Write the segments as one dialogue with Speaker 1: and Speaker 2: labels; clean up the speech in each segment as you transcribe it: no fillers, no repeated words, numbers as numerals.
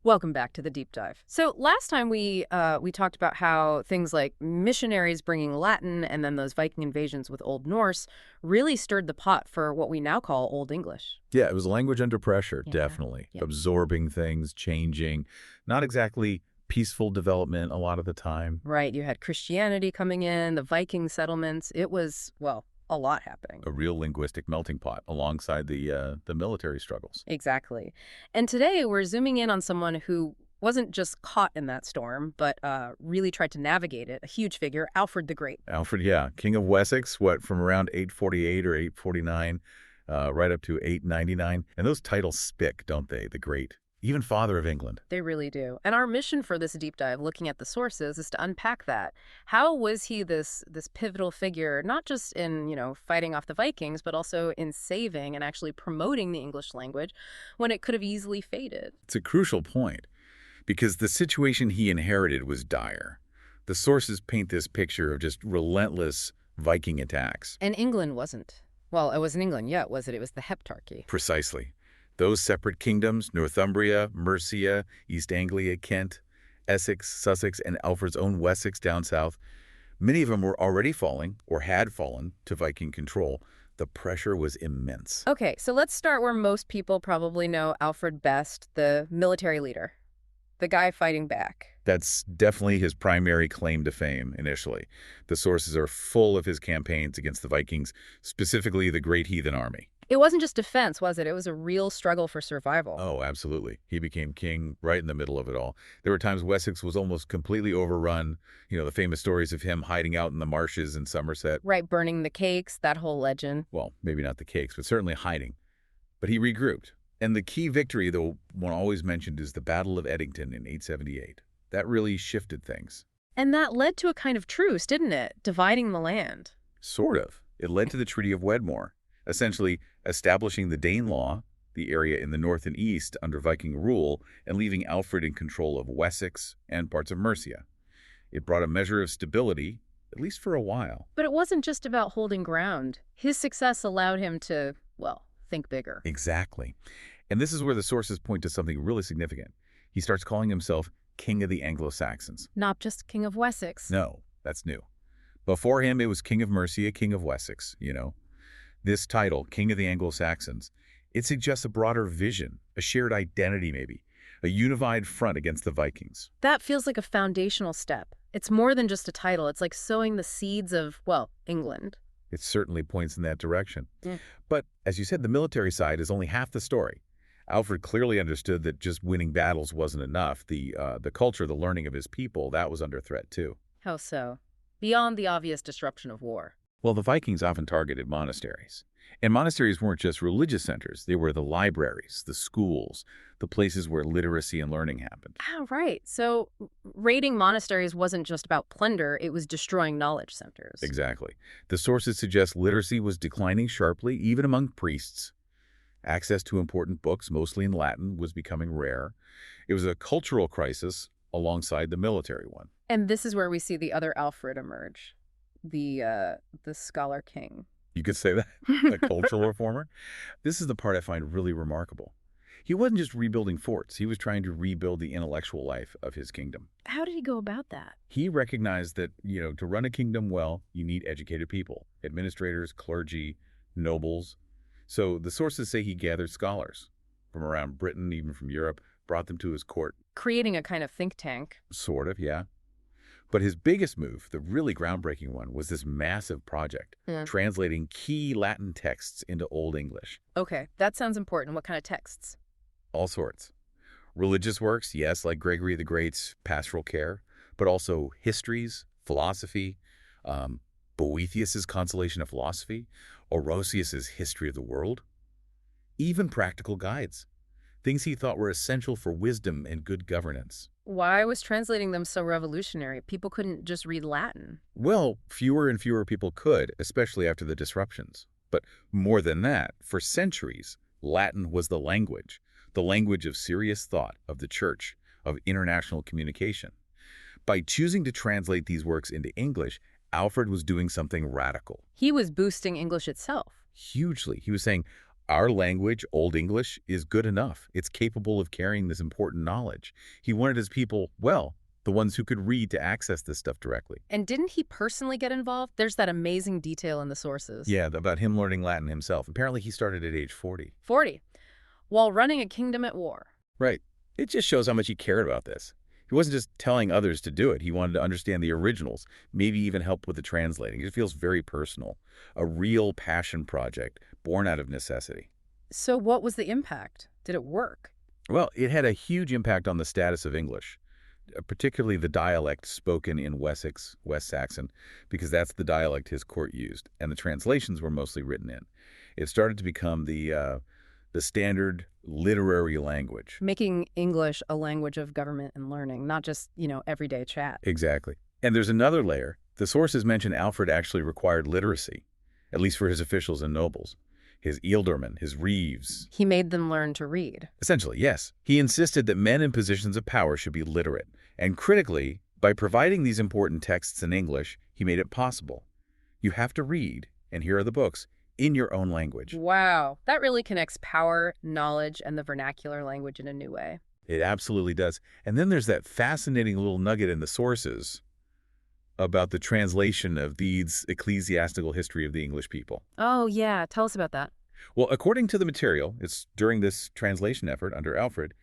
Speaker 1: Welcome back to the deep dive. So last time we talked about how things like missionaries bringing Latin and then those Viking invasions with Old Norse really stirred the pot for what we now call Old English.
Speaker 2: Yeah, it was a language under pressure,
Speaker 1: Yeah.
Speaker 2: definitely.
Speaker 1: Yeah.
Speaker 2: Absorbing things, changing, not exactly peaceful development a lot of the time.
Speaker 1: Right. You had Christianity coming in, the Viking settlements. It was, well, a lot happening.
Speaker 2: A real linguistic melting pot alongside the military struggles.
Speaker 1: Exactly. And today we're zooming in on someone who wasn't just caught in that storm, but really tried to navigate it. A huge figure, Alfred the Great.
Speaker 2: Alfred, yeah, King of Wessex, what, from around 848 or 849, right up to 899. And those titles spick, don't they? The Great. Even Father of England.
Speaker 1: They really do. And our mission for this deep dive, looking at the sources, is to unpack that. How was he this pivotal figure, not just in, fighting off the Vikings, but also in saving and actually promoting the English language when it could have easily faded?
Speaker 2: It's a crucial point because the situation he inherited was dire. The sources paint this picture of just relentless Viking attacks.
Speaker 1: And England wasn't. Well, it wasn't England yet, was it? It was the Heptarchy.
Speaker 2: Precisely. Those separate kingdoms, Northumbria, Mercia, East Anglia, Kent, Essex, Sussex, and Alfred's own Wessex down south, many of them were already falling or had fallen to Viking control. The pressure was immense.
Speaker 1: Okay, so let's start where most people probably know Alfred best, the military leader, the guy fighting back.
Speaker 2: That's definitely his primary claim to fame initially. The sources are full of his campaigns against the Vikings, specifically the Great Heathen Army.
Speaker 1: It wasn't just defense, was it? It was a real struggle for survival.
Speaker 2: Oh, absolutely. He became king right in the middle of it all. There were times Wessex was almost completely overrun. The famous stories of him hiding out in the marshes in Somerset.
Speaker 1: Right, burning the cakes, that whole legend.
Speaker 2: Well, maybe not the cakes, but certainly hiding. But he regrouped. And the key victory, though, one always mentioned, is the Battle of Edington in 878. That really shifted things.
Speaker 1: And that led to a kind of truce, didn't it? Dividing the land.
Speaker 2: Sort of. It led to the Treaty of Wedmore, essentially establishing the Danelaw, the area in the north and east under Viking rule, and leaving Alfred in control of Wessex and parts of Mercia. It brought a measure of stability, at least for a while.
Speaker 1: But it wasn't just about holding ground. His success allowed him to, well, think bigger.
Speaker 2: Exactly. And this is where the sources point to something really significant. He starts calling himself King of the Anglo-Saxons.
Speaker 1: Not just King of Wessex.
Speaker 2: No, that's new. Before him, it was King of Mercia, King of Wessex, This title, King of the Anglo-Saxons, it suggests a broader vision, a shared identity maybe, a unified front against the Vikings.
Speaker 1: That feels like a foundational step. It's more than just a title. It's like sowing the seeds of, well, England.
Speaker 2: It certainly points in that direction.
Speaker 1: Yeah.
Speaker 2: But as you said, the military side is only half the story. Alfred clearly understood that just winning battles wasn't enough. The culture, the learning of his people, that was under threat too.
Speaker 1: How so? Beyond the obvious disruption of war.
Speaker 2: Well, the Vikings often targeted monasteries. And monasteries weren't just religious centers. They were the libraries, the schools, the places where literacy and learning happened.
Speaker 1: Ah, right. So raiding monasteries wasn't just about plunder, it was destroying knowledge centers.
Speaker 2: Exactly. The sources suggest literacy was declining sharply, even among priests. Access to important books, mostly in Latin, was becoming rare. It was a cultural crisis alongside the military one.
Speaker 1: And this is where we see the other Alfred emerge, the scholar king.
Speaker 2: You could say that, a cultural reformer. This is the part I find really remarkable. He wasn't just rebuilding forts. He was trying to rebuild the intellectual life of his kingdom.
Speaker 1: How did he go about that?
Speaker 2: He recognized that, to run a kingdom well, you need educated people, administrators, clergy, nobles. So the sources say he gathered scholars from around Britain, even from Europe, brought them to his court.
Speaker 1: Creating a kind of think tank.
Speaker 2: Sort of, yeah. But his biggest move, the really groundbreaking one, was this massive project, translating key Latin texts into Old English.
Speaker 1: Okay, that sounds important. What kind of texts?
Speaker 2: All sorts. Religious works, yes, like Gregory the Great's Pastoral Care, but also histories, philosophy, Boethius's Consolation of Philosophy, Orosius's History of the World, even practical guides, things he thought were essential for wisdom and good governance.
Speaker 1: Why was translating them so revolutionary? People couldn't just read Latin.
Speaker 2: Well, fewer and fewer people could, especially after the disruptions. But more than that, for centuries, Latin was the language of serious thought, of the church, of international communication. By choosing to translate these works into English, Alfred was doing something radical.
Speaker 1: He was boosting English itself.
Speaker 2: Hugely. He was saying, Our language, Old English, is good enough. It's capable of carrying this important knowledge. He wanted his people, well, the ones who could read to access this stuff directly.
Speaker 1: And didn't he personally get involved? There's that amazing detail in the sources.
Speaker 2: Yeah, about him learning Latin himself. Apparently he started at age 40.
Speaker 1: 40. While running a kingdom at war.
Speaker 2: Right. It just shows how much he cared about this. He wasn't just telling others to do it. He wanted to understand the originals, maybe even help with the translating. It feels very personal. A real passion project born out of necessity.
Speaker 1: So what was the impact? Did it work?
Speaker 2: Well, it had a huge impact on the status of English, particularly the dialect spoken in Wessex, West Saxon, because that's the dialect his court used, and the translations were mostly written in. It started to become the standard literary language.
Speaker 1: Making English a language of government and learning, not just, everyday chat.
Speaker 2: Exactly. And there's another layer. The sources mention Alfred actually required literacy, at least for his officials and nobles. His ealdormen, his reeves.
Speaker 1: He made them learn to read.
Speaker 2: Essentially, yes. He insisted that men in positions of power should be literate. And critically, by providing these important texts in English, he made it possible. You have to read, and here are the books, in your own language.
Speaker 1: Wow. That really connects power, knowledge, and the vernacular language in a new way.
Speaker 2: It absolutely does. And then there's that fascinating little nugget in the sources about the translation of Bede's ecclesiastical history of the English people.
Speaker 1: Oh, yeah. Tell us about that.
Speaker 2: Well, according to the material, it's during this translation effort under Alfred,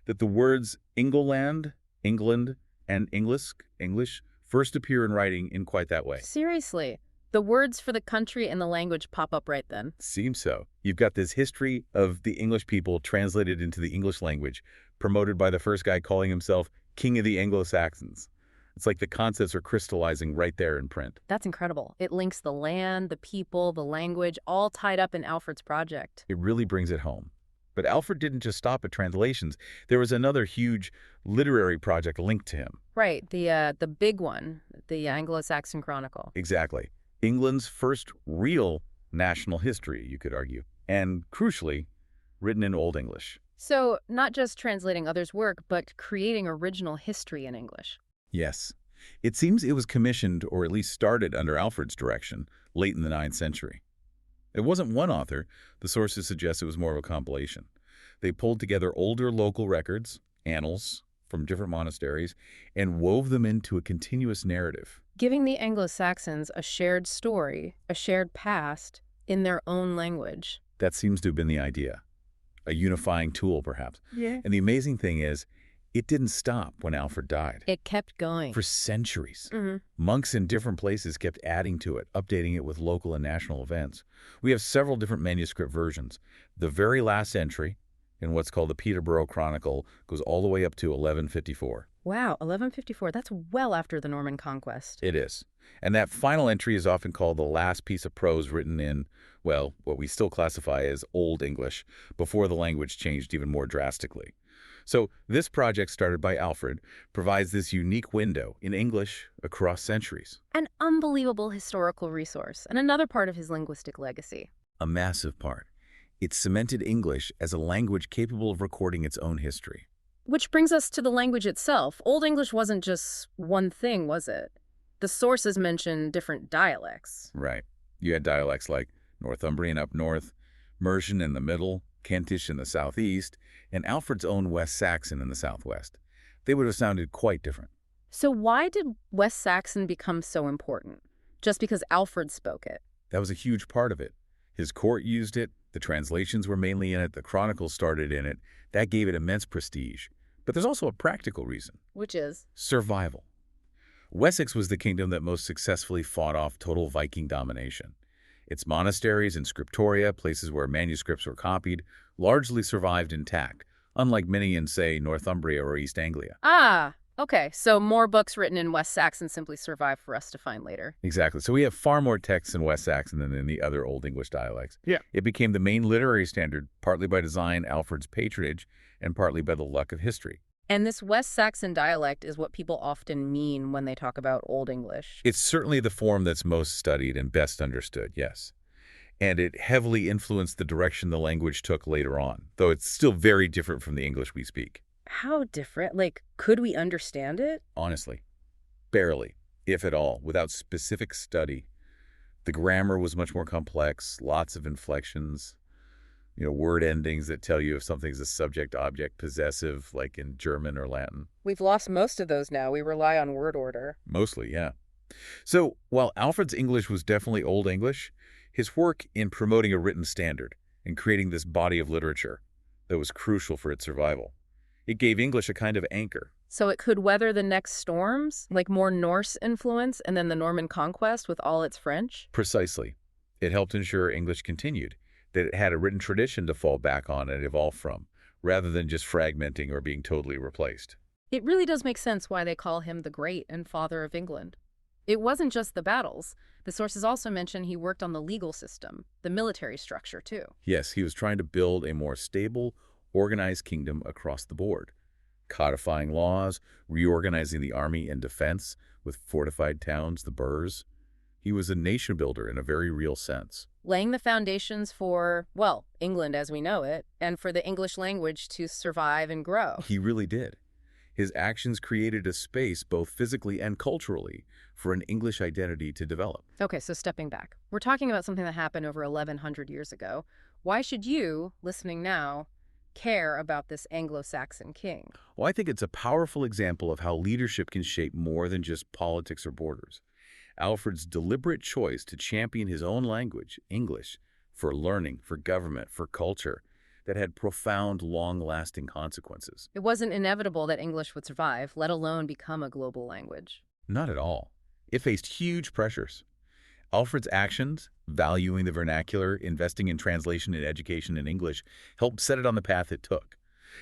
Speaker 2: that the words Ingleland, England, and English, first appear in writing in quite that way.
Speaker 1: Seriously. The words for the country and the language pop up right then.
Speaker 2: Seems so. You've got this history of the English people translated into the English language, promoted by the first guy calling himself King of the Anglo-Saxons. It's like the concepts are crystallizing right there in print.
Speaker 1: That's incredible. It links the land, the people, the language, all tied up in Alfred's project.
Speaker 2: It really brings it home. But Alfred didn't just stop at translations. There was another huge literary project linked to him.
Speaker 1: Right, the big one, the Anglo-Saxon Chronicle.
Speaker 2: Exactly. England's first real national history, you could argue. And crucially, written in Old English.
Speaker 1: So not just translating others' work, but creating original history in English.
Speaker 2: Yes. It seems it was commissioned, or at least started under Alfred's direction, late in the 9th century. It wasn't one author. The sources suggest it was more of a compilation. They pulled together older local records, annals, from different monasteries, and wove them into a continuous narrative.
Speaker 1: Giving the Anglo-Saxons a shared story, a shared past, in their own language.
Speaker 2: That seems to have been the idea. A unifying tool, perhaps.
Speaker 1: Yeah.
Speaker 2: And the amazing thing is, it didn't stop when Alfred died.
Speaker 1: It kept going.
Speaker 2: For centuries.
Speaker 1: Mm-hmm.
Speaker 2: Monks in different places kept adding to it, updating it with local and national events. We have several different manuscript versions. The very last entry, in what's called the Peterborough Chronicle, goes all the way up to 1154.
Speaker 1: Wow, 1154. That's well after the Norman conquest.
Speaker 2: It is. And that final entry is often called the last piece of prose written in, well, what we still classify as Old English, before the language changed even more drastically. So this project, started by Alfred, provides this unique window in English across centuries.
Speaker 1: An unbelievable historical resource, and another part of his linguistic legacy.
Speaker 2: A massive part. It cemented English as a language capable of recording its own history.
Speaker 1: Which brings us to the language itself. Old English wasn't just one thing, was it? The sources mention different dialects.
Speaker 2: Right. You had dialects like Northumbrian up north, Mercian in the middle, Kentish in the southeast, and Alfred's own West Saxon in the southwest. They would have sounded quite different.
Speaker 1: So why did West Saxon become so important? Just because Alfred spoke it?
Speaker 2: That was a huge part of it. His court used it, the translations were mainly in it, the chronicles started in it. That gave it immense prestige. But there's also a practical reason.
Speaker 1: Which is?
Speaker 2: Survival. Wessex was the kingdom that most successfully fought off total Viking domination. Its monasteries and scriptoria, places where manuscripts were copied, largely survived intact, unlike many in, say, Northumbria or East Anglia.
Speaker 1: Ah, okay. So more books written in West Saxon simply survive for us to find later.
Speaker 2: Exactly. So we have far more texts in West Saxon than in the other Old English dialects.
Speaker 1: Yeah.
Speaker 2: It became the main literary standard, partly by design, Alfred's patronage, and partly by the luck of history.
Speaker 1: And this West Saxon dialect is what people often mean when they talk about Old English.
Speaker 2: It's certainly the form that's most studied and best understood, yes. And it heavily influenced the direction the language took later on, though it's still very different from the English we speak.
Speaker 1: How different? Like, could we understand it?
Speaker 2: Honestly, barely, if at all, without specific study. The grammar was much more complex, lots of inflections. Word endings that tell you if something's a subject, object, possessive, like in German or Latin.
Speaker 1: We've lost most of those now. We rely on word order.
Speaker 2: Mostly, yeah. So, while Alfred's English was definitely Old English, his work in promoting a written standard and creating this body of literature that was crucial for its survival. It gave English a kind of anchor.
Speaker 1: So it could weather the next storms, like more Norse influence and then the Norman conquest with all its French?
Speaker 2: Precisely. It helped ensure English continued, that it had a written tradition to fall back on and evolve from, rather than just fragmenting or being totally replaced.
Speaker 1: It really does make sense why they call him the Great and Father of England. It wasn't just the battles. The sources also mention he worked on the legal system, the military structure, too.
Speaker 2: Yes, he was trying to build a more stable, organized kingdom across the board, codifying laws, reorganizing the army and defense with fortified towns, the burhs. He was a nation builder in a very real sense.
Speaker 1: Laying the foundations for, well, England as we know it, and for the English language to survive and grow.
Speaker 2: He really did. His actions created a space, both physically and culturally, for an English identity to develop.
Speaker 1: Okay, so stepping back. We're talking about something that happened over 1,100 years ago. Why should you, listening now, care about this Anglo-Saxon king?
Speaker 2: Well, I think it's a powerful example of how leadership can shape more than just politics or borders. Alfred's deliberate choice to champion his own language, English, for learning, for government, for culture, that had profound, long-lasting consequences.
Speaker 1: It wasn't inevitable that English would survive, let alone become a global language.
Speaker 2: Not at all. It faced huge pressures. Alfred's actions, valuing the vernacular, investing in translation and education in English, helped set it on the path it took.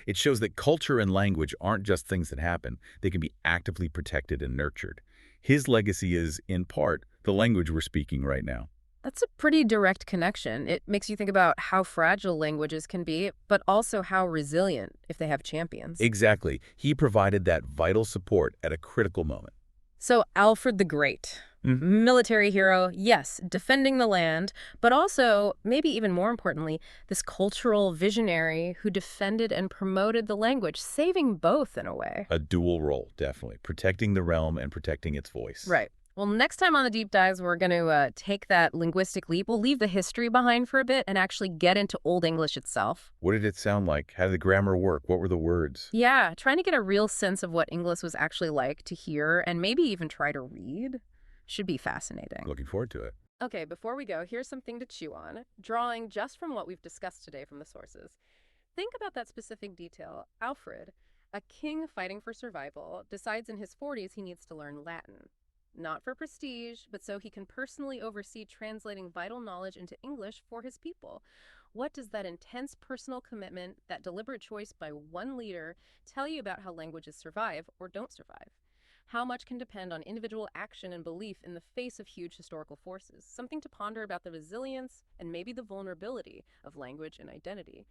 Speaker 2: It shows that culture and language aren't just things that happen. They can be actively protected and nurtured. His legacy is, in part, the language we're speaking right now.
Speaker 1: That's a pretty direct connection. It makes you think about how fragile languages can be, but also how resilient if they have champions.
Speaker 2: Exactly. He provided that vital support at a critical moment.
Speaker 1: So Alfred the Great, military hero, yes, defending the land, but also, maybe even more importantly, this cultural visionary who defended and promoted the language, saving both in a way.
Speaker 2: A dual role, definitely. Protecting the realm and protecting its voice.
Speaker 1: Right. Well, next time on the Deep Dives, we're going to take that linguistic leap. We'll leave the history behind for a bit and actually get into Old English itself.
Speaker 2: What did it sound like? How did the grammar work? What were the words?
Speaker 1: Yeah, trying to get a real sense of what English was actually like to hear and maybe even try to read. Should be fascinating.
Speaker 2: Looking forward to it.
Speaker 1: Okay, before we go, here's something to chew on. Drawing just from what we've discussed today from the sources. Think about that specific detail. Alfred, a king fighting for survival, decides in his 40s he needs to learn Latin. Not for prestige, but so he can personally oversee translating vital knowledge into English for his people. What does that intense personal commitment, that deliberate choice by one leader, tell you about how languages survive or don't survive? How much can depend on individual action and belief in the face of huge historical forces? Something to ponder about the resilience and maybe the vulnerability of language and identity.